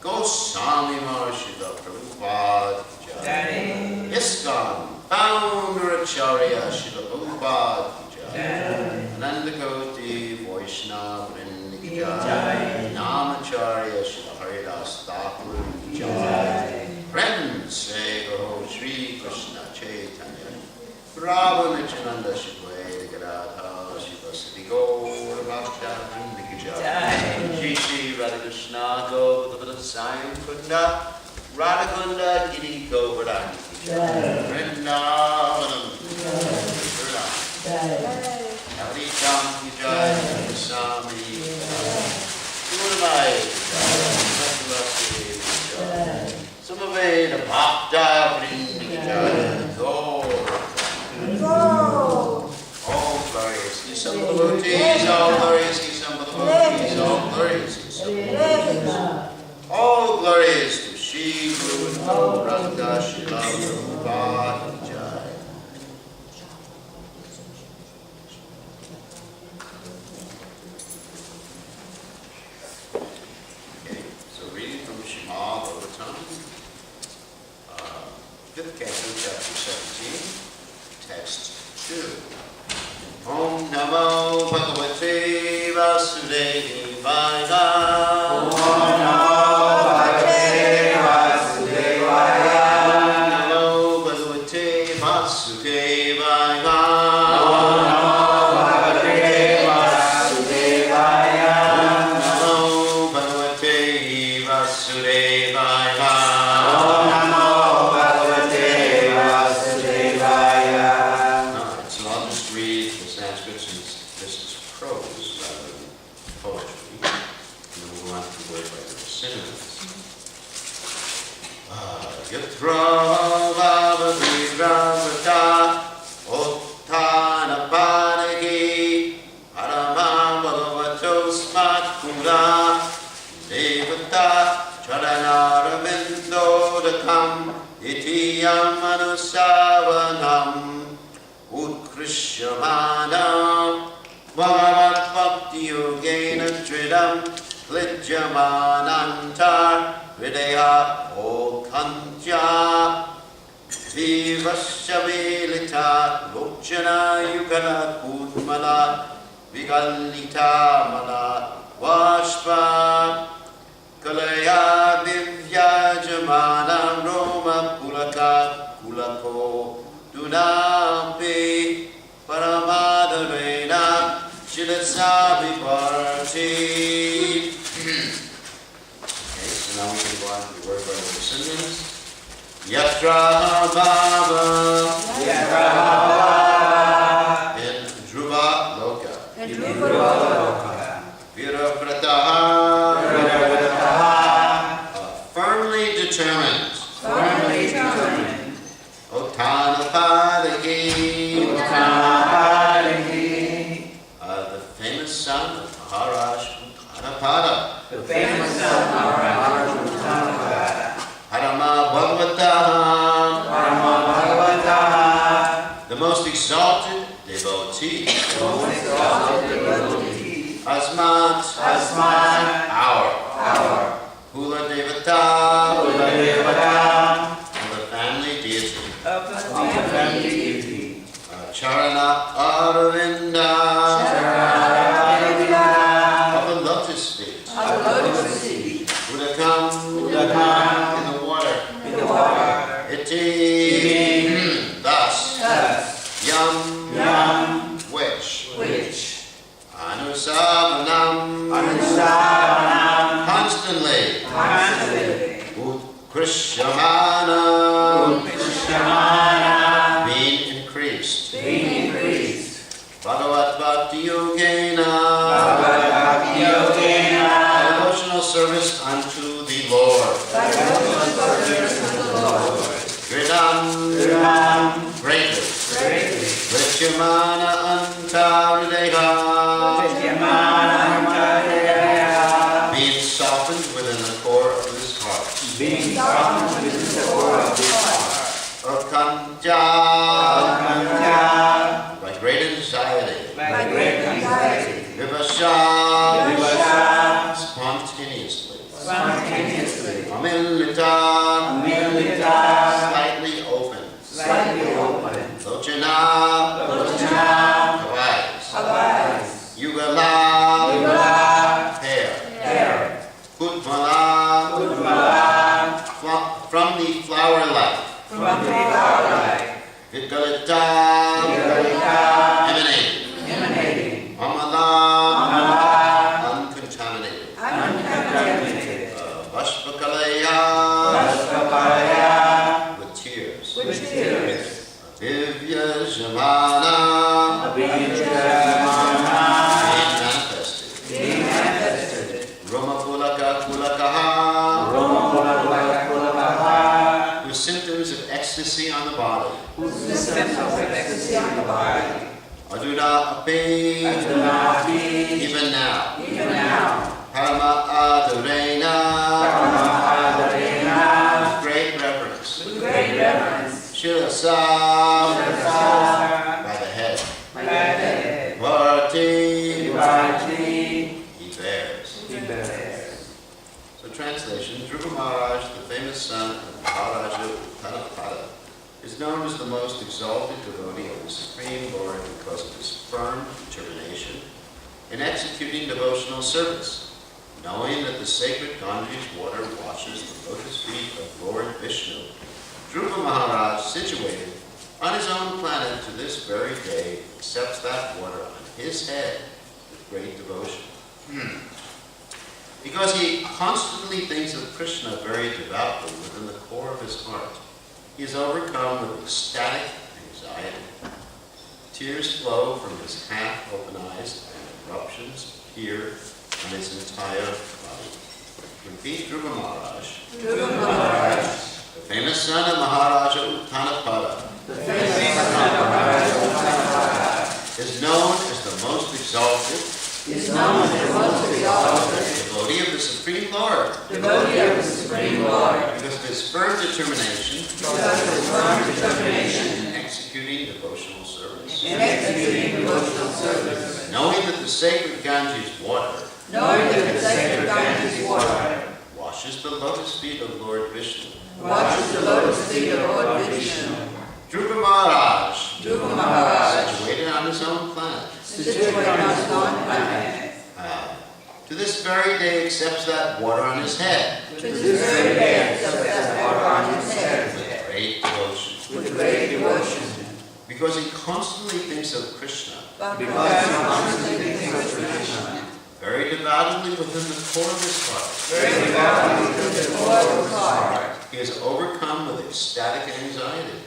Goswami Maharishi Prabhupada Jai. ISKCON, founder Acharya Srila Prabhupada Jai. Anandakoti Vaishnava Vrinda Jai. Namacharya Srila Haridas Thakur Jai. Friends say Go Sri Krishna Chaitanya Prabhu Nityananda Shivaya Gadadhar Shivasati Gaur Bhakta Vrinda Jai. Shri Shri Radha Krishna Govardhana Sai Kunda Radhakunda Giri Govardhana Vrindavanam Hari Cham Ki Jai Swami Gurumai Jai Samaveda Bhakta Vrinda Jai All glorious He some of the devotees, all glorious He some of the devotees, all glorious He some of the devotees. Goloka Shila Prabhupada Jai. Okay, so reading from Srimad Bhagavatam, 5th canto, chapter 17, text 2. Om Namo Bhagavate Vasudevaya. Om Namo Bhagavate Vasudevaya. Om Namo Bhagavate Vasudevaya. Om Namo Bhagavate Vasudevaya. Om Namo Bhagavate Vasudevaya. Om Namo Bhagavate Vasudevaya. Alright, so I'll just read the Sanskrit since this is prose rather than poetry. And then we'll go on to word by word synonyms. Yatra Vavadivravata Ottana Padagi Parama Bhagavato Smatkura Devata Charanaravindo Dakam Itiyam Anusavanam Utkrishyamana Bhagavat Bhakti Yogena Tridam Lijyamanantar Videha Okantya Vivasyavilita Lokchana Yugala Kudmala Vigalita Mala Vashpa Kalaya Divyajamana Roma Kulaka Kulako Dunampi Paramadarena Shilasavi Parti. Okay, so now we can go on to the word by word synonyms. Yatra Bhava Yatra in Dhruva Loka. Loka. Viravrataha firmly determined. Firmly determined. Ottanapadaki Uttanapadaki. The famous son of Maharaj Uttanapada. The famous son of Maharaj Uttanapada. Parama Bhagavata, Parama Bhagavata. the most exalted devotee. The most exalted devotee. Asmat, our Kula Devata, Kula Devata. of the family deity. Of the family deity. Charana Aravinda, of the lotus feet. Udakam, in the water. Iti, thus. Yam, which. Anusavanam, constantly. Utkrishyamana, being increased. Bhagavat Bhakti Yogena, devotional service unto the Lord. Gridam, greatly. Richamana Antaridega, being softened within the core of his heart. Akantya, by great anxiety. Vivasha, spontaneously. Amilita, slightly open. Lochana, eyes. Yugala, hair. Kutmala, from the flower light. Vikalita, emanating. Amala, uncontaminated. Vashpakalaya, with tears. Divya Jamana, being manifested. Roma Kulaka Kulakaha, whose symptoms of ecstasy on the body. Aduna Api, even now. Parama Adorena, with great reverence. The translation, Dhruva Maharaj, the famous son of Maharaja Uttanapada, is known as the most exalted devotee of the Supreme Lord because of his firm determination in executing devotional service, knowing that the sacred Ganges water washes the lotus feet of Lord Vishnu. Dhruva Maharaj, situated on his own planet to this very day, accepts that water on his head with great devotion. Because he constantly thinks of Krishna very devoutly within the core of his heart, he is overcome with ecstatic anxiety. Tears flow from his half-open eyes and eruptions appear on his entire body. Repeat, Dhruva Maharaj. Dhruva Maharaj, The famous son of Maharaja Uttanapada the famous son of Maharaja Uttanapada, is known as the most exalted devotee of the Supreme Lord because of his firm determination in executing devotional service. Knowing that the sacred Ganges water washes the lotus feet of Lord Vishnu. Dhruva Maharaj, situated on his own planet, to this very day accepts that water on his head with great devotion. Because he constantly thinks of Krishna very devoutly within the core of his heart. He is overcome with ecstatic anxiety.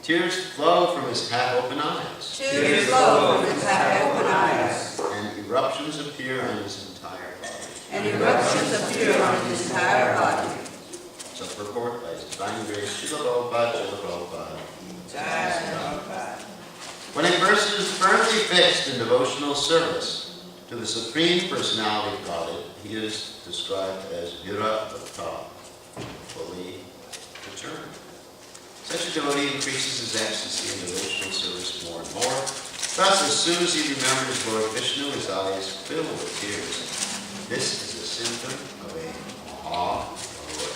Tears flow from his half-open eyes. And eruptions appear on his entire body. So purport by His Divine Grace, Srila Prabhupada. When a person is firmly fixed in devotional service to the Supreme Personality of Godhead, he is described as Vira-Bhakta, fully determined. Such a devotee increases his ecstasy in devotional service more and more. Thus, as soon as he remembers Lord Vishnu, his eyes fill with tears. This is a symptom of a Maha-Lord.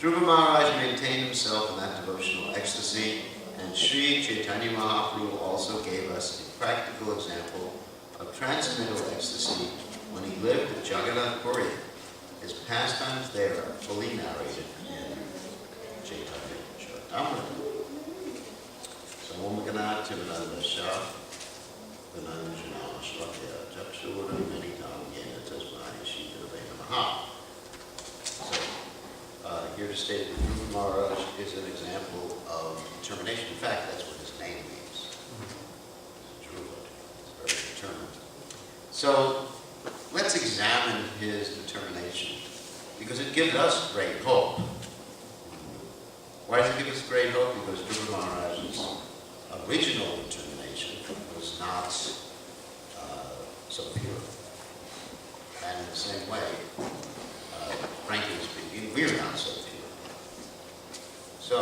Dhruva Maharaj maintained himself in that devotional ecstasy, and Sri Chaitanya Mahaprabhu also gave us a practical example of transcendental ecstasy when he lived at Jagannath Puri. His pastimes there are fully narrated in Chaitanya Charitamrita. So, Om Ganat Tivanandasha, Vinanjana Shvatya, Chakshura Meditam Yena Tasmai Shikara Namaha. So, here to state that Dhruva Maharaj is an example of determination. In fact, that's what his name means. Dhruva. It's very determined. So, let's examine his determination, because it gives us great hope. Why does it give us great hope? Because Dhruva Maharaj's original determination was not so pure. And in the same way, frankly speaking, we're not so pure. So,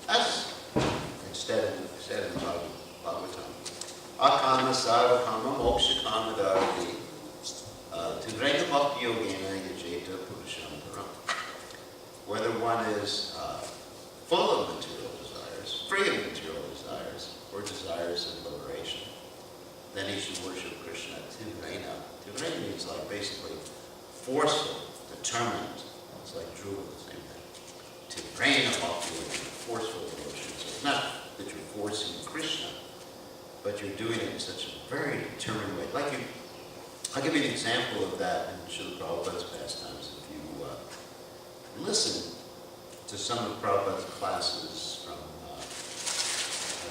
as instead in Bhagavatam, Akama Sarvakama Moksha Kama Dharati Tivreka Bhakti Yogena Yajeta Purusham Param. Whether one is full of material desires, free of material desires, or desires of liberation, then he should worship Krishna Tivrena. Tivrena means like basically forceful, determined. It's like Dhruva, the same thing. Tivrena Bhakti Yogena, forceful devotion. So it's not that you're forcing Krishna, but you're doing it in such a very determined way. I'll give you an example of that in Srila Prabhupada's pastimes. If you listen to some of Prabhupada's classes from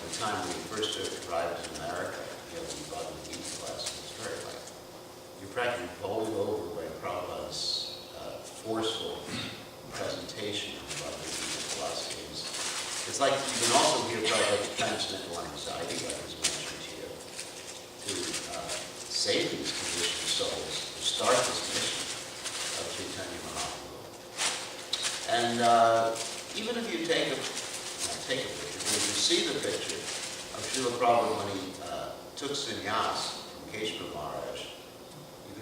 the time when he first arrived in America, the Bhagavad Gita class, it's very like, you're practically bowled over by Prabhupada's forceful presentation of Bhagavad Gita philosophies. It's like you can also hear Prabhupada's transcendental anxiety, like was mentioned here, to save these conditioned souls, to start this mission of Chaitanya Mahaprabhu. And even if you take a picture, when you see the picture of Srila Prabhupada when he took sannyas from Keshava Maharaj,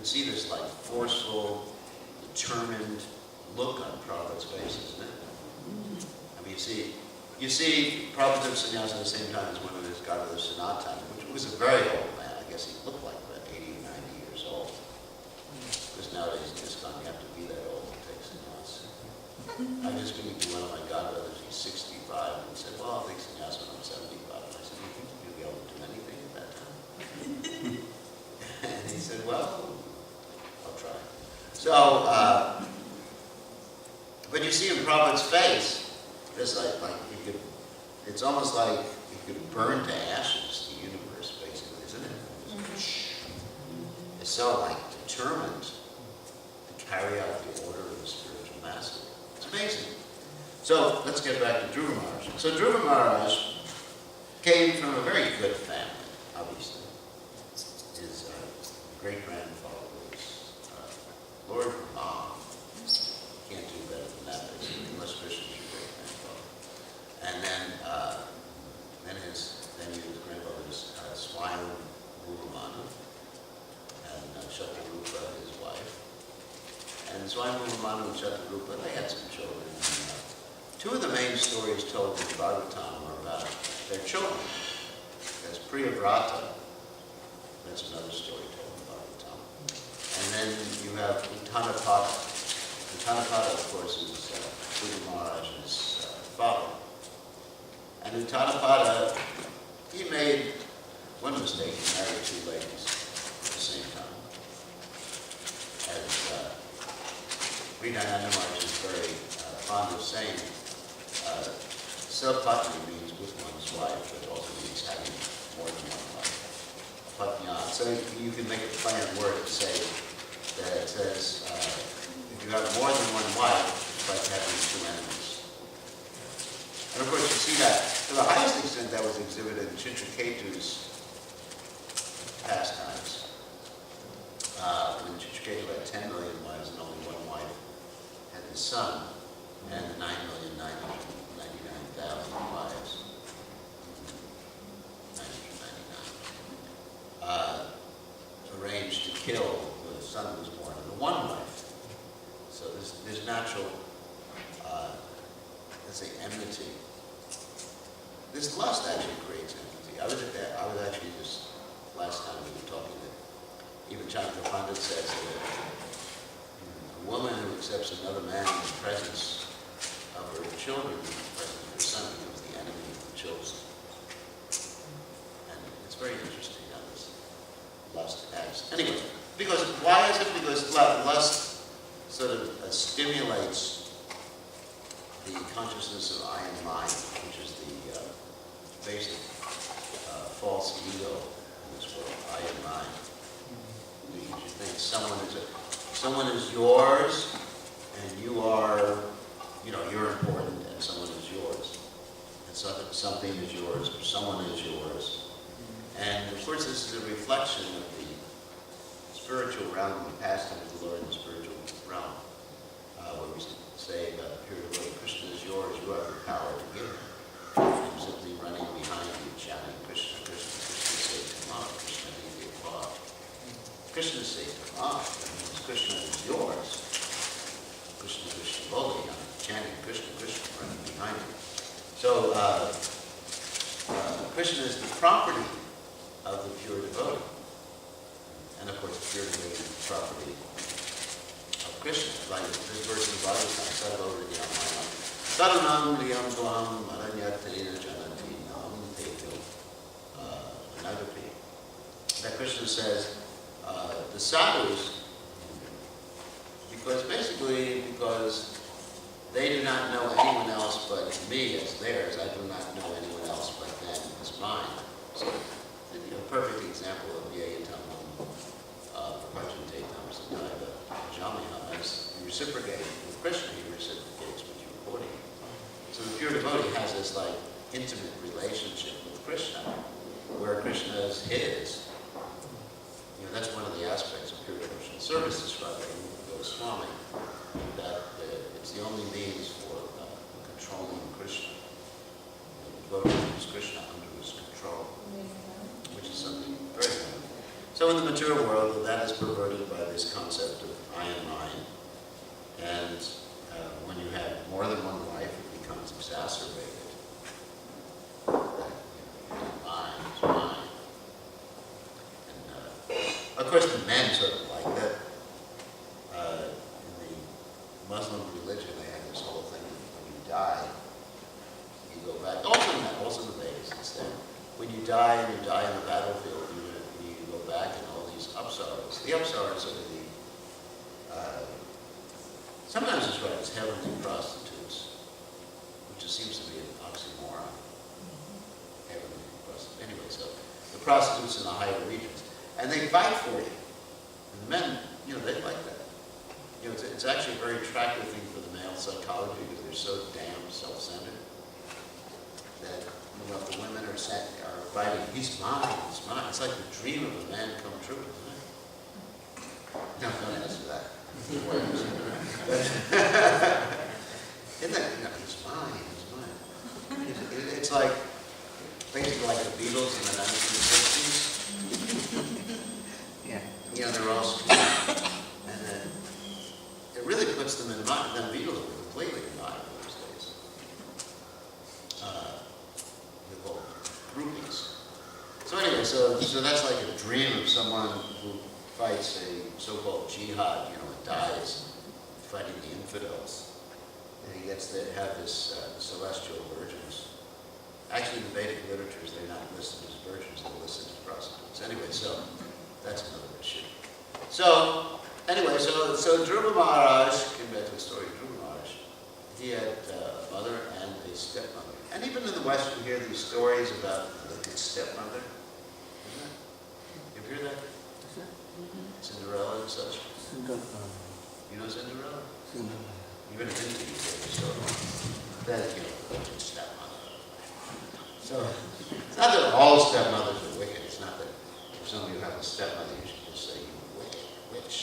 can see this like forceful, determined look on Prabhupada's face, isn't it? I mean, you see Prabhupada and sannyas at the same time as one of his godmother Sanatana, which was a very old man. I guess he looked like about 80 or 90 years old. Because nowadays in ISKCON you have to be that old to take sannyas. I was just going to do one of my godbrothers, he's 65, and he said, well, I'll take sannyas when I'm 75. And I said, do you think you'll be able to do anything at that time? And he said, well, I'll try. So, but you see in Prabhupada's face, it's like he could, it's almost like he could burn to ashes the universe, basically, isn't it? It's so like determined to carry out the order of the spiritual master. It's amazing. So let's get back to Dhruva Maharaj. So Dhruva Maharaj came from a very good family, obviously. His great-grandfather was Lord Brahma. Can't do better than that, basically, unless Krishna is your great-grandfather. And then his grandfather was Swayam Bhuramana, and Shatarupa, his wife. And Swayam Bhuramana and Shatarupa, they had some children. Two of the main stories told in Bhagavatam are about their children. There's Priyavrata, that's another story told in Bhagavatam. And then you have Uttanapada. Uttanapada, of course, is Dhruva Maharaj's father. And Uttanapada, he made one mistake, he married two ladies at the same time. As Srimad is very fond of saying, Sapatni means with one's wife, but also means having more than one wife. Patnya. So you can make a play on word to say that it says, if you have more than one wife, it's like having two enemies. And of course you see that, to the highest extent that was exhibited in Chitraketu's pastimes. When Chitraketu had 10 million wives and only one wife had his son, and 9,999,000 wives. 999. Arranged to kill the son who was born of the one wife. So there's natural, let's say, enmity. This lust actually creates enmity. I was actually just, last time we were talking, that even Chandra Pandit says that a woman who accepts another man in the presence of her children, in the presence of her son, becomes the enemy of the children. And it's very interesting how this lust acts. Anyway, why is it? Because lust sort of stimulates the consciousness of I and mine, which is the basic false ego in this world, I and mine. You think someone is yours, and you are, you're important, and someone is yours. And so something is yours, or someone is yours. And of course, this is a reflection of the spiritual realm, the pastime of the Lord in the spiritual realm, where we say about the period of Krishna is yours, you have the power to give. I'm simply running behind you, chanting Krishna, Krishna, Krishna, say Tama, Krishna, Nidhi, Bhav. Krishna, say Tama, Krishna is yours. Krishna, Krishna, Boli, I'm chanting Krishna, Krishna, running behind you. So, Krishna is the property of the pure devotee. And of course, the pure devotee is the property of Krishna. Like this verse in the Bhagavatam, Sarva-Hridayam-Mayam. Saranam Liyam Dvam Aranyatena Janati Nam Tejo Nagapi. That Krishna says, the sadhus, because they do not know anyone else but me as theirs, I do not know anyone else but them as mine. So, a perfect example of Yeyatamam, Prajnatetam, Sadaiva, Jamiham, as you reciprocate with Krishna, he reciprocates with you accordingly. So the pure devotee has this like intimate relationship with Krishna, where Krishna is his. That's one of the aspects of pure devotional service described by Goswami, that it's the only means for controlling Krishna. The devotee keeps Krishna under his control, which is something very wonderful. So in the material world, that is perverted by this concept of I am mine. And when you have more than one life, it becomes exacerbated. Mine is mine. And of course, the men sort of like that. In the Muslim religion, they have this whole thing that when you die, you go back. Also in the Vedas, it's there. When you die and you die on the battlefield, you go back and all these apsaras. The apsaras are the sometimes described as heavenly prostitutes, which just seems to be an oxymoron. Heavenly prostitutes. Anyway, so the prostitutes in the higher regions, and they fight for you. And the men, they like that. It's actually a very attractive thing for the male psychology because they're so damn self-centered that if the women are fighting, he's mine, he's mine. It's like the dream of a man come true, isn't it? No, don't answer that. Isn't that, he's mine, he's mine. It's like, basically like the Beatles in the 1960s. Yeah. They're all screwed. And then it really puts them in mind. Then Beatles were completely in mind in those days. The whole groupies. So anyway, so that's like a dream of someone who fights a so-called jihad, and dies fighting the infidels. And he gets to have this celestial virgins. Actually, in the Vedic literatures, they're not listed as virgins, they're listed as prostitutes. Anyway, so that's another issue. So, anyway, so Dhruva Maharaj, getting back to the story of Dhruva Maharaj, he had a mother and a stepmother. And even in the West, we hear these stories about the stepmother. You ever hear that? Cinderella and such. You know Cinderella? You've been to India, so that is, stepmother. So, it's not that all stepmothers are wicked. It's not that if some of you have a stepmother, you should just say, you wicked witch.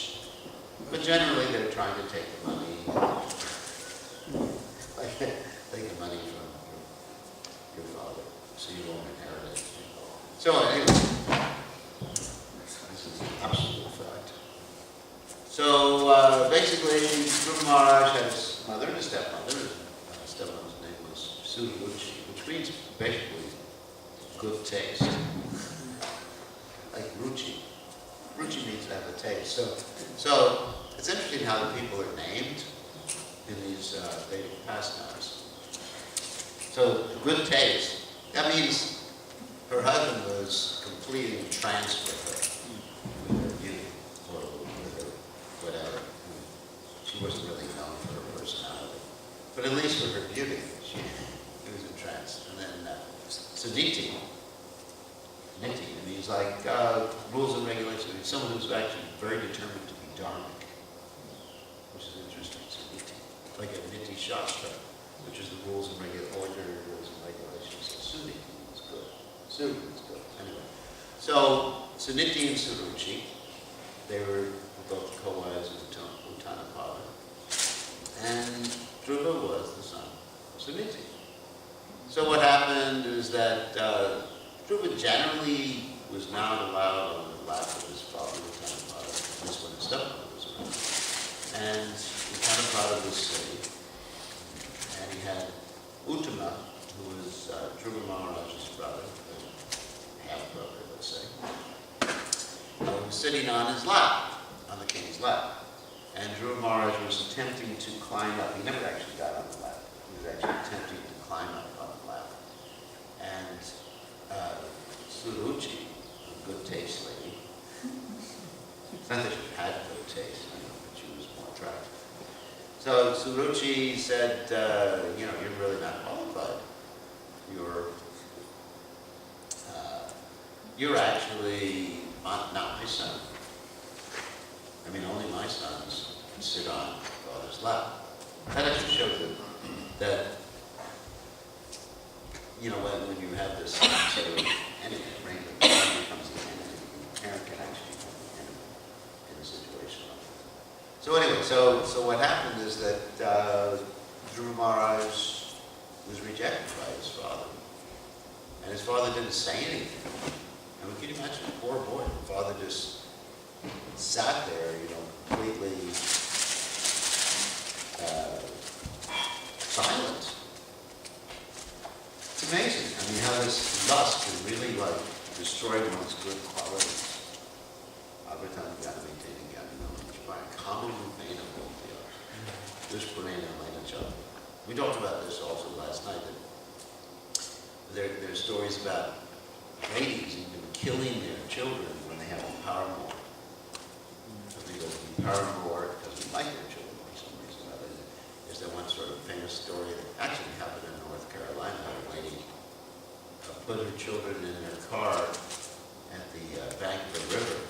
But generally, they're trying to take the money, take the money from your father, so you won't inherit it. So, anyway, this is an absolute fact. So, basically, Dhruva Maharaj had his mother and a stepmother. His stepmother's name was Sudaruchi, which means basically good taste. Like ruchi. Ruchi means to have a taste. So it's interesting how the people are named in these Vedic pastimes. So, good taste. That means her husband was completely entranced with her beauty, or with her whatever. She wasn't really known for her personality. But at least for her beauty, he was entranced. And then Saditi, Niti, it means like rules and regulations. It's someone who's actually very determined to be dharmic, which is interesting, Saditi. Like a Niti Shastra, which is the rules and regulations. So Suditi is good. Suditi is good. Anyway. So Niti and Suruchi, they were both co-wives of Uttanapada. And Dhruva was the son of Suniti. So what happened is that Dhruva generally was not allowed on the lap of his father, Uttanapada, at least when his stepmother was around. And Uttanapada was sick. And he had Uttama, who was Dhruva Maharaj's brother, half-brother, let's say, who was sitting on his lap, on the king's lap. And Dhruva Maharaj was attempting to climb up. He never actually got on the lap. He was actually attempting to climb up on the lap. And Suruchi, a good taste lady, it's not that she had good taste, but she was more attractive. So Suruchi said, you're really not qualified. You're actually not my son. I mean, only my sons can sit on father's lap. That actually shows that when you have this sort of enemy, right, the parent becomes the enemy, the parent can actually become the enemy in a situation like that. So anyway, so what happened is that Dhruva Maharaj was rejected by his father. And his father didn't say anything. I mean, can you imagine a poor boy? The father just sat there, completely silent. It's amazing. I mean, how this lust can really destroy one's good qualities. Bhagavatam Jnana by a common vein of Goloka. We talked about this also last night. That there's stories about ladies even killing their children when they have a paramour. So they go to be paramour because we like their children for some reason or other. There's that one sort of famous story that actually happened in North Carolina. A lady put her children in their car at the bank of the river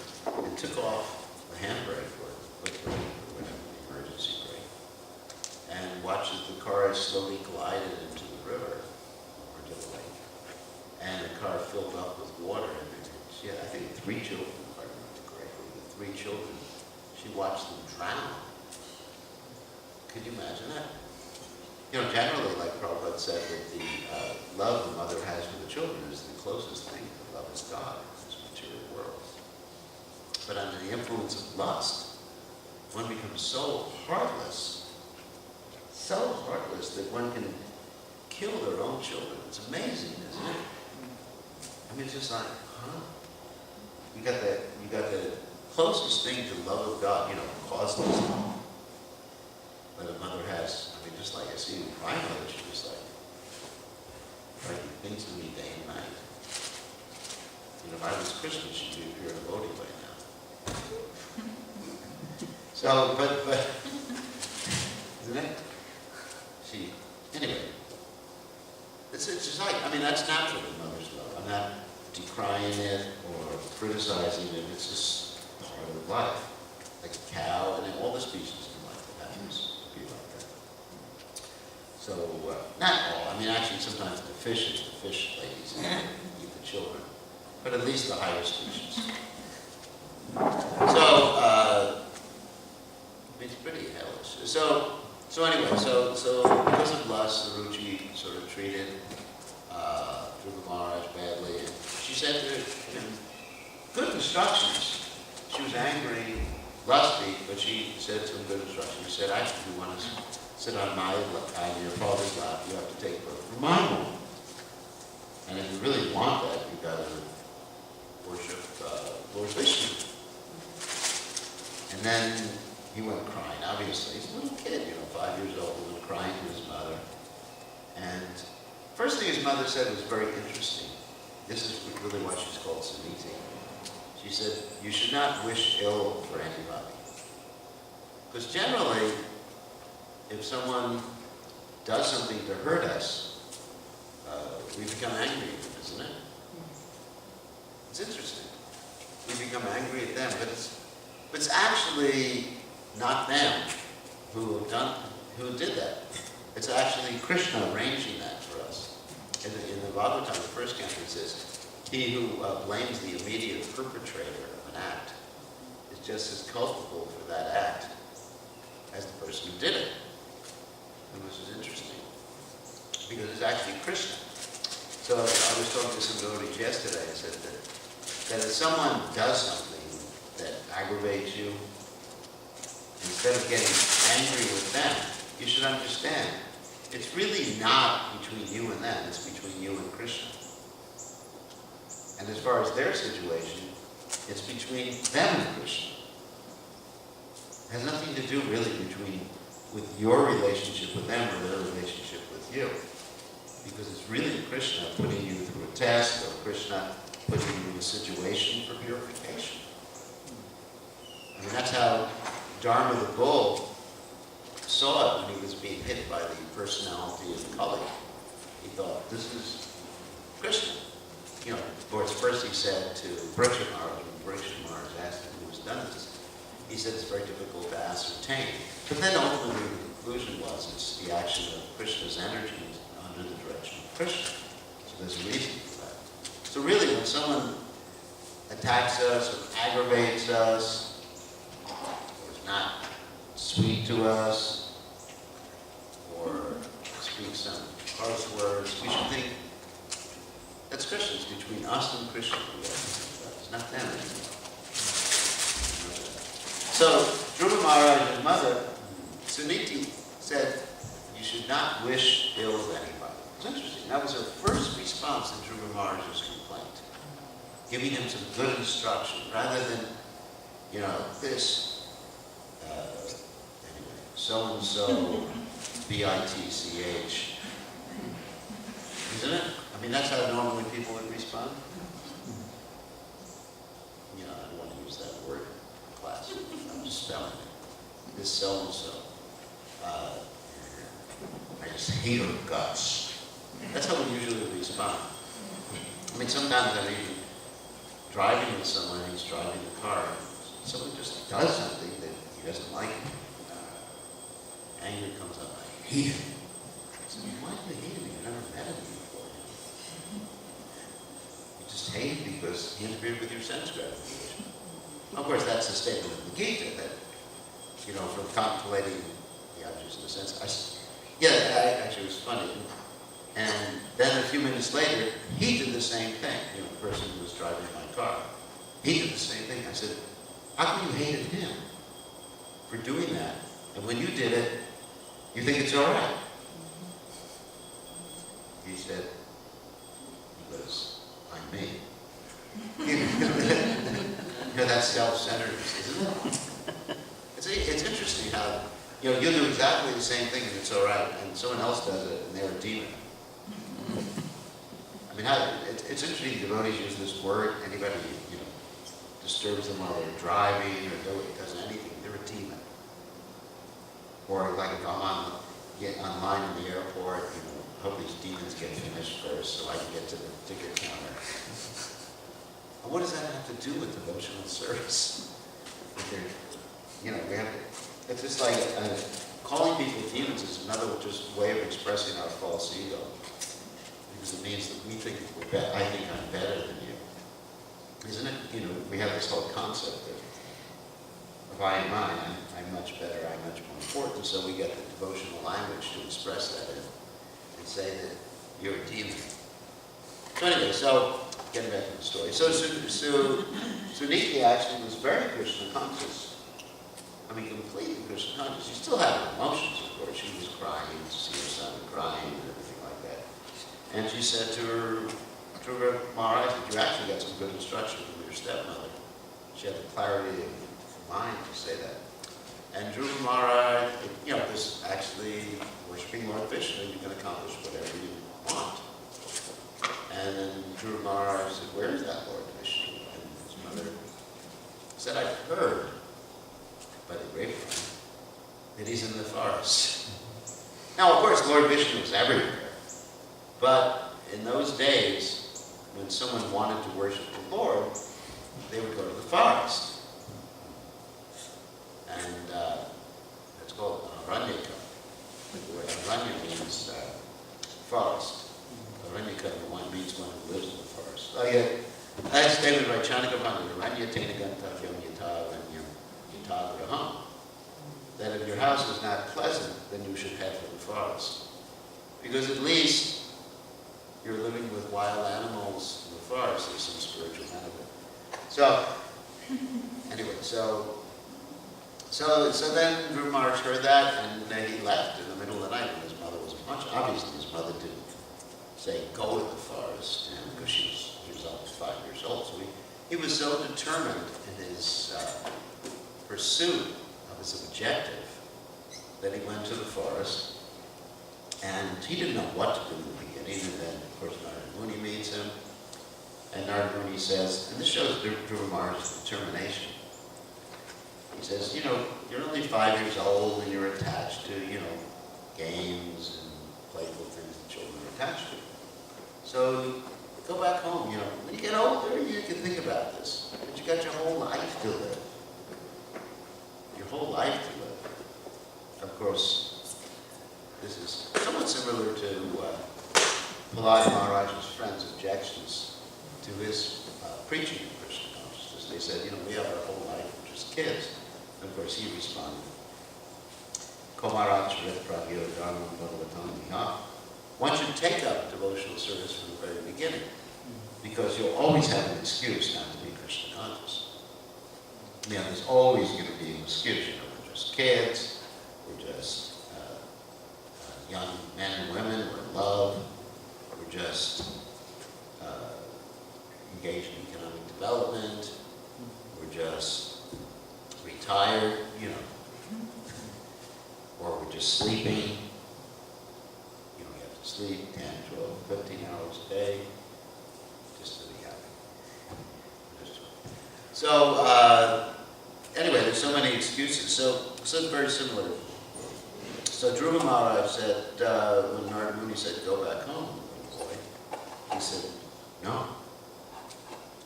and took off the handbrake or foot brake or whatever, the emergency brake, and watches the car slowly glided into the river or to the lake. And the car filled up with water, and she had, I think, 3 children, if I remember correctly. The 3 children, she watched them drown. Could you imagine that? Generally, like Prabhupada said, that the love the mother has for the children is the closest thing to love as God in this material world. But under the influence of lust, one becomes so heartless that one can kill their own children. It's amazing, isn't it? I mean, it's just like, huh? You got the closest thing to love of God, causeless love that a mother has. I mean, just like I see with my mother, she's just like things to me day and night. If I was Christian, she'd be a pure devotee by now. So, but, isn't it? Anyway, it's just like, I mean, that's natural in mother's love. I'm not decrying it or criticizing it. It's just part of life. Like a cow and all the species in life that happens to be like that. So, not all. I mean, actually, sometimes the fish ladies eat the children. But at least the higher species. So, it's pretty hellish. So anyway, so because of lust, Saruchi sort of treated Dhruva Maharaj badly. And she said to him good instructions. She was angry, lusty, but she said to him good instructions. She said, actually, if you want to sit on your father's lap, you have to take birth from my womb. And if you really want that, you've got to worship Lord Vishnu. And then he went crying, obviously. He's a little kid, 5 years old. He went crying to his mother. And first thing his mother said was very interesting. This is really why she's called Samiti. She said, you should not wish ill for anybody. Because generally, if someone does something to hurt us, we become angry at them, isn't it? It's interesting. We become angry at them, but it's actually not them who did that. It's actually Krishna arranging that for us. In the Bhagavatam, the first canto, it says, he who blames the immediate perpetrator of an act is just as culpable for that act as the person who did it. And this is interesting, because it's actually Krishna. So I was talking to some devotees yesterday and said that if someone does something that aggravates you, instead of getting angry with them, you should understand it's really not between you and them, it's between you and Krishna. And as far as their situation, it's between them and Krishna. It has nothing to do really with your relationship with them or their relationship with you. Because it's really Krishna putting you through a test, or Krishna putting you in a situation for purification. I mean, that's how Dharma the bull saw it when he was being hit by the personality of Kali. He thought, this is Krishna. Of course, first he said to Briksha Maharaj, when Briksha Maharaj asked him who has done this, he said it's very difficult to ascertain. But then ultimately the conclusion was it's the action of Krishna's energy under the direction of Krishna. So there's a reason for that. So really, when someone attacks us or aggravates us, or is not sweet to us, or speaks some harsh words, we should think that's Krishna. It's between us and Krishna. It's not them anymore. So Dhruva Maharaj's mother, Suniti, said, you should not wish ill of anybody. It's interesting. That was her first response to Dhruva Maharaj's complaint. Giving him some good instruction, rather than, this, anyway, so-and-so, B-I-T-C-H. Isn't it? I mean, that's how normally people would respond. I don't want to use that word in class. I'm just spelling it. This so-and-so. I just hate her guts. That's how we usually respond. I mean, sometimes I'm even driving with someone, and he's driving the car, and someone just does something that he doesn't like. Anger comes up. I hate him. I said, why do you hate him? You've never met him before. You just hate him because he interfered with your sense gratification. Of course, that's the statement of the Gita that, from contemplating the objects of the sense. Actually, it was funny. And then a few minutes later, he did the same thing. The person who was driving my car. He did the same thing. I said, how come you hated him for doing that? And when you did it, you think it's all right? He said, because I'm me. That's self-centeredness, isn't it? It's interesting how, you do exactly the same thing and it's all right, and someone else does it and they're a demon. I mean, it's interesting devotees use this word. Anybody, disturbs them while they're driving or does anything, they're a demon. Or like if I'm get online in the airport, hope these demons get finished first so I can get to the ticket counter. And what does that have to do with devotional service? It's just like calling people demons is another just way of expressing our false ego. Because it means that we think I think I'm better than you. Isn't it? We have this whole concept of I am mine, I'm much better, I'm much more important, so we get the devotional language to express that and say that you're a demon. So anyway, getting back to the story. So Suniti actually was very Krishna conscious. I mean, completely Krishna conscious. She still had her emotions, of course. She was crying to see her son crying and everything like that. And she said to her Maharaj, that you actually got some good instruction from your stepmother. She had the clarity of mind to say that. And Dhruva Maharaj, this actually worshiping Lord Vishnu, you can accomplish whatever you want. And then Dhruva Maharaj said, where is that Lord Vishnu? And his mother said, I've heard by the grapevine that he's in the forest. Now, of course, Lord Vishnu was everywhere. But in those days, when someone wanted to worship the Lord, they would go to the forest. And it's called Aranyaka. The word Aranya means forest. Aranyaka means one who lives in the forest. As stated by Chanaka Pandit, Aranya Tena Gantavyam Yata Aranyam Yata Graham. That if your house is not pleasant, then you should head for the forest. Because at least you're living with wild animals in the forest, there's some spiritual benefit. So, anyway, so then Dhruva Maharaj heard that, and he left in the middle of the night when his mother was much. Obviously, his mother didn't say, go to the forest, because he was almost 5 years old. So he was so determined in his pursuit of his objective that he went to the forest, and he didn't know what to do in the beginning, and then, of course, Narada Muni meets him, and Narada Muni says, and this shows Dhruva Maharaj's determination. He says, you're only 5 years old, and you're attached to, games and playful things that children are attached to. So go back home, when you get older, you can think about this. But you got your whole life to live. Your whole life to live. Of course, this is somewhat similar to Prahlad Maharaj's friends' objections to his preaching of Krishna consciousness. They said, we have our whole life, we're just kids. And of course, he responded, Komarach Pragyo Dharma Bhagavatam Miha. One should take up devotional service from the very beginning, because you'll always have an excuse not to be Krishna conscious. there's always going to be an excuse. We're just kids, we're just young men and women, we're in love, we're just engaged in economic development, we're just retired, or we're just sleeping. We have to sleep 10, 12, 15 hours a day just to be happy. So, anyway, there's so many excuses. So it's very similar. So Dhruva Maharaj said, when Narada Muni said, go back home, little boy, he said, no,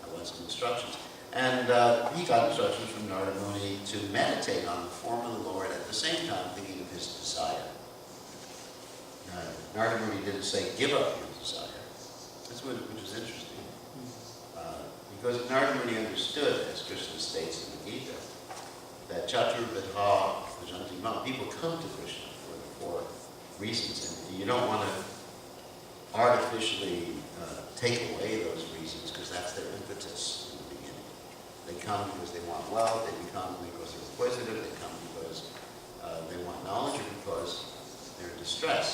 I want some instructions. And he got instructions from Narada Muni to meditate on the form of the Lord at the same time thinking of his desire. Narada Muni didn't say, give up your desire. That's which is interesting. Because Narada Muni understood, as Krishna states in the Gita, that Chaturvidha Bhajanti Mam, people come to Krishna for reasons, and you don't want to artificially take away those reasons, because that's their impetus in the beginning. They come because they want wealth, they come because they're inquisitive, they come because they want knowledge, or because they're in distress.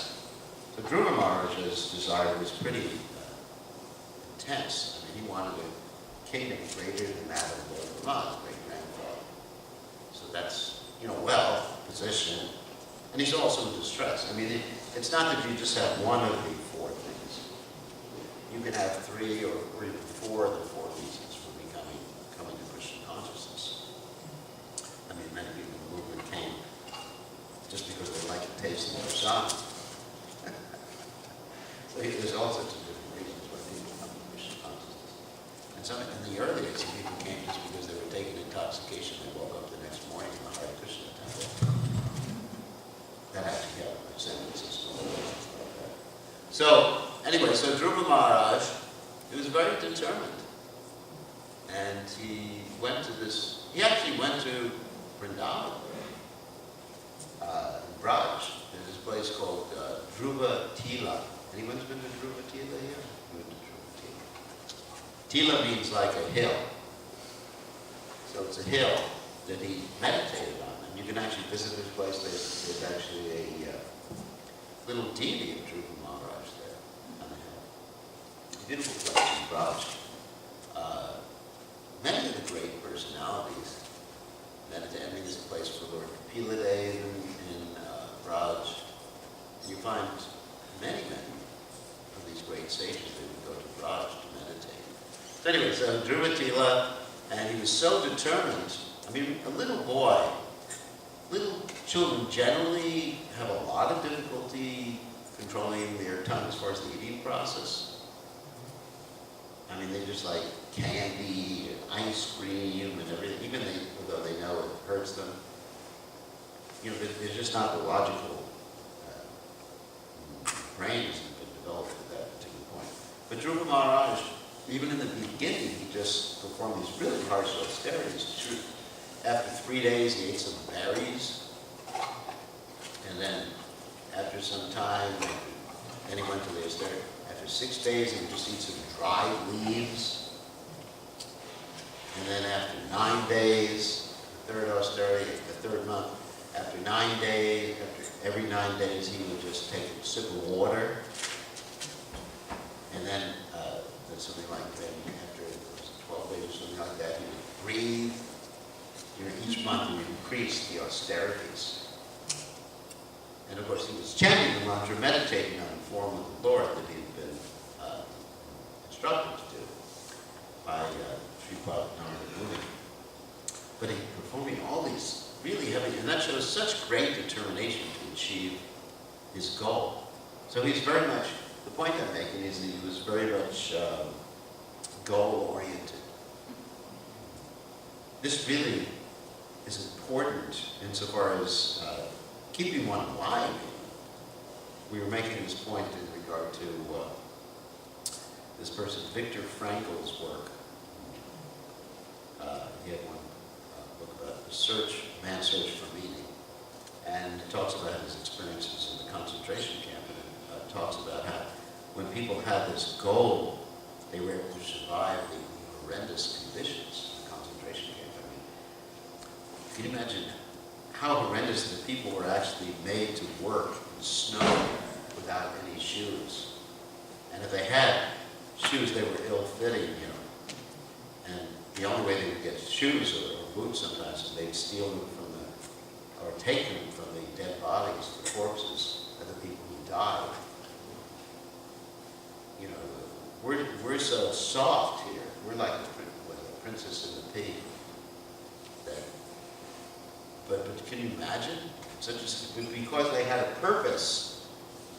So Dhruva Maharaj's desire was pretty intense. I mean, he wanted a kingdom greater than that of Lord Brahma's great-grandfather. So that's, wealth, position, and he's also in distress. I mean, it's not that you just have one of the four things. You can have three or even four of the four reasons for coming to Krishna consciousness. I mean, many people in the movement came just because they like the taste of their song. So there's all sorts of different reasons why people come to Krishna consciousness. And in the early days, some people came just because they were taking intoxication. They woke up the next morning in the Hare Krishna temple. That actually happened in San Francisco. So, anyway, so Dhruva Maharaj, he was very determined. And he actually went to Vrindavan, in Braj. There's this place called Dhruva Tila. Anyone's been to Dhruva Tila here? Been to Dhruva Tila. Tila means like a hill. So it's a hill that he meditated on. And you can actually visit this place. There's actually a little deity of Dhruva Maharaj there on the hill. It's a beautiful place in Braj. Many of the great personalities meditate. I mean, there's a place for Lord Kapila in Braj. You find many of these great sages that would go to Braj to meditate. So anyway, so Dhruva Tila, and he was so determined. I mean, little children generally have a lot of difficulty controlling their tongue as far as the eating process. I mean, they just like candy and ice cream and everything, although they know it hurts them. There's just not the logical brain hasn't been developed at that particular point. But Dhruva Maharaj, even in the beginning, he just performed these really harsh austerities. After 3 days, he ate some berries. And then after some time, then he went to the austerity. After 6 days, he would just eat some dried leaves. And then after 9 days, the third austerity, the third month, after 9 days, every 9 days, he would just take a sip of water. And then something like that, after 12 days or something like that, he would breathe. Each month he would increase the austerities. And of course, he was chanting the mantra, meditating on the form of the Lord that he had been instructed to do by Srimad Narada Muni. But he performing all these really heavy, and that shows such great determination to achieve his goal. So he's very much, the point I'm making is that he was very much goal-oriented. This really is important insofar as keeping one alive. We were making this point in regard to this person, Viktor Frankl's work. He had one book about man's search for meaning, and it talks about his experiences in the concentration camp, and it talks about how when people had this goal, they were able to survive the horrendous conditions in the concentration camp. I mean, Can you imagine how horrendous the people were actually made to work in snow without any shoes? And if they had shoes, they were ill-fitting, And the only way they would get shoes or boots sometimes is they'd steal them or take them from the dead bodies, the corpses of the people who died. We're so soft here. We're like the princess and the pea. But can you imagine? Because they had a purpose.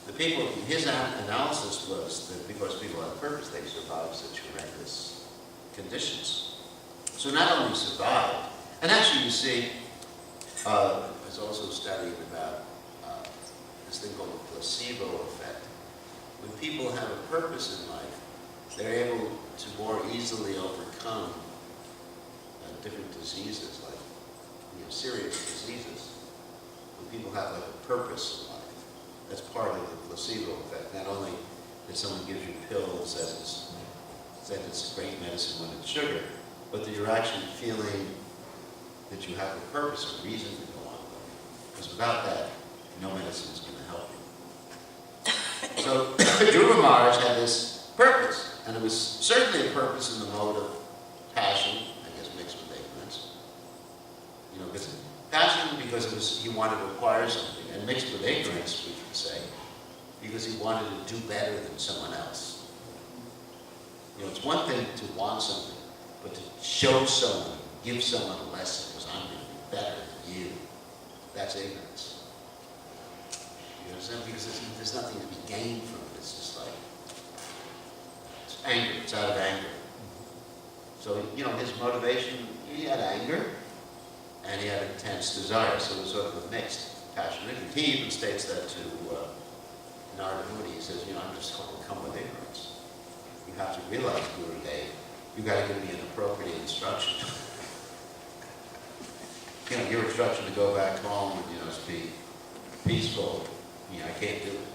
The people, his analysis was that because people had a purpose, they survived such horrendous conditions. So not only survived, and actually you see, there's also studied about this thing called the placebo effect. When people have a purpose in life, they're able to more easily overcome different diseases, like serious diseases. When people have like a purpose in life, that's part of the placebo effect. Not only that someone gives you pills says it's a great medicine when it's sugar, but that you're actually feeling that you have a purpose, a reason to go on. Because without that, no medicine is going to help you. So Dhruva Maharaj had this purpose, and it was certainly a purpose in the mode of passion, I guess mixed with ignorance. Because passion because he wanted to acquire something, and mixed with ignorance, we could say, because he wanted to do better than someone else. It's one thing to want something, but to show someone, give someone a lesson, because I'm going to be better than you, that's ignorance. You understand? Because there's nothing to be gained from it. It's just like, it's anger. It's out of anger. So, his motivation, he had anger, and he had intense desire. So it was sort of a mixed passion. He even states that to Narada Muni. He says, I'm just going to come with ignorance. You have to realize, Gurudev, you got to give me an appropriate instruction. Your instruction to go back home and, be peaceful. I can't do it.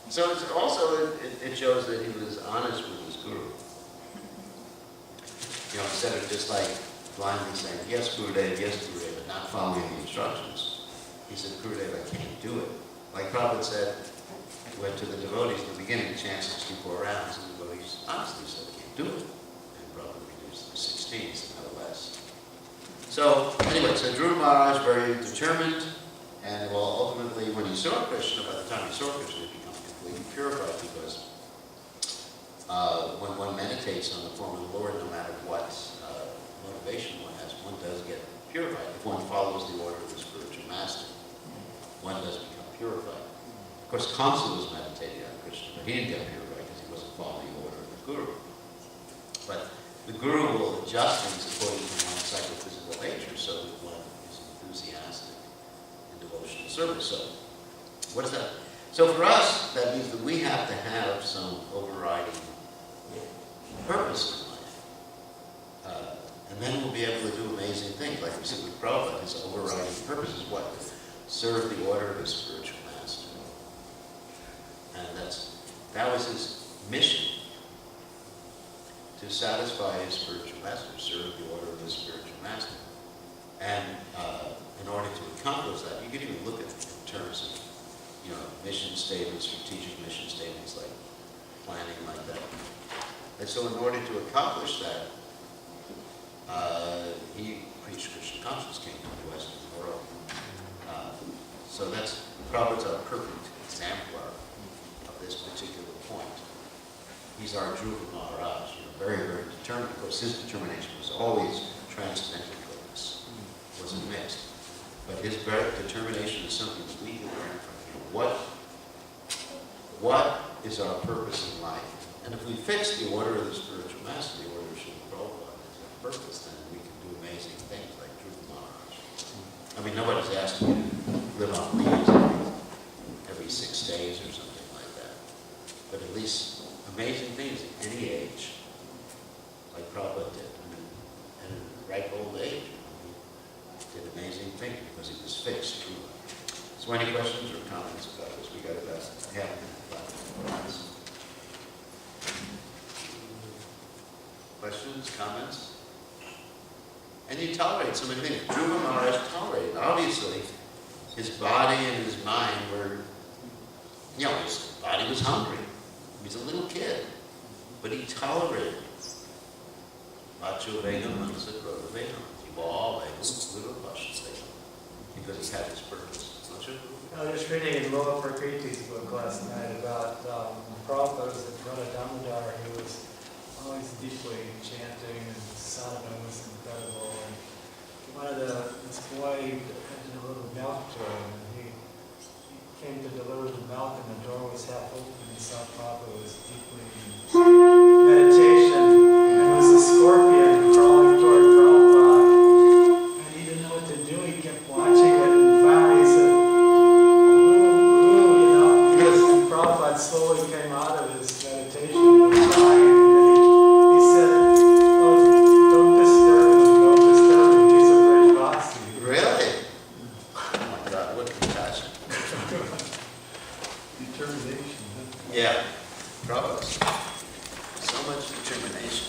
So it's also, it shows that he was honest with his guru. Instead of just like blindly saying, yes, Gurudev, but not following the instructions. He said, Gurudev, I can't do it. Like Prabhupada said, went to the devotees in the beginning, chanted 64 rounds, and the devotees honestly said, I can't do it. And Prabhupada reduced to 16, so no less. So, anyway, so Dhruva Maharaj very determined, and ultimately, when he saw Krishna, by the time he saw Krishna, he became completely purified, because when one meditates on the form of the Lord, no matter what motivation one has, one does get purified. If one follows the order of the spiritual master, one does become purified. Of course, Kamsa was meditating on Krishna, but he didn't get purified because he wasn't following the order of the Guru. But the Guru will adjust things according to one's psychophysical nature so that one is enthusiastic in devotional service. So, what is that? So for us, that means that we have to have some overriding purpose in life. And then we'll be able to do amazing things. Like we said with Prabhupada, his overriding purpose is what? Serve the order of his spiritual master. And that was his mission. To satisfy his spiritual master, serve the order of his spiritual master. And in order to accomplish that, you can even look at it in terms of, mission statements, strategic mission statements, like planning like that. And so in order to accomplish that, he preached Krishna consciousness, came to the Western world. So Prabhupada's a perfect exemplar of this particular point. He's our Dhruva Maharaj, very, very determined. Of course, his determination was always transcendental goodness. It wasn't mixed. But his very determination is something that we can learn from him. What is our purpose in life? And if we fix the order of the spiritual master, the order of Srila Prabhupada as our purpose, then we can do amazing things like Dhruva Maharaj. I mean, nobody's asking you to live on leaves every 6 days or something like that. But at least amazing things at any age, like Prabhupada did. And in ripe old age, he did amazing things because he was fixed truly. So any questions or comments about this? We got about half a minute left. Questions, comments? And he tolerated so many things. Dhruva Maharaj tolerated. Obviously, his body and his mind were, his body was hungry. He was a little kid. But he tolerated. Vacho Vegam Manasa Krota Vegam. Jiva Vegam Guru Vacho Vegam. Because he had his purpose. Not sure. I was just reading in Lola Prakriti's book last night about Prabhupada was at Radha Damodar. He was always deeply chanting, and sadhana was incredible. And this boy had to deliver milk to him, and he came to deliver the milk, and the door was half open, and he saw Prabhupada was deeply in meditation, and there was a scorpion crawling toward Prabhupada, and he didn't know what to do. He kept watching it, and finally he said, Prabhupada slowly came out of his meditation and was dying, and he said, "Oh, don't disturb him, he's a Brajvasi." Really? Oh my God, what compassion. Determination. Yeah, Prabhupada. So much determination.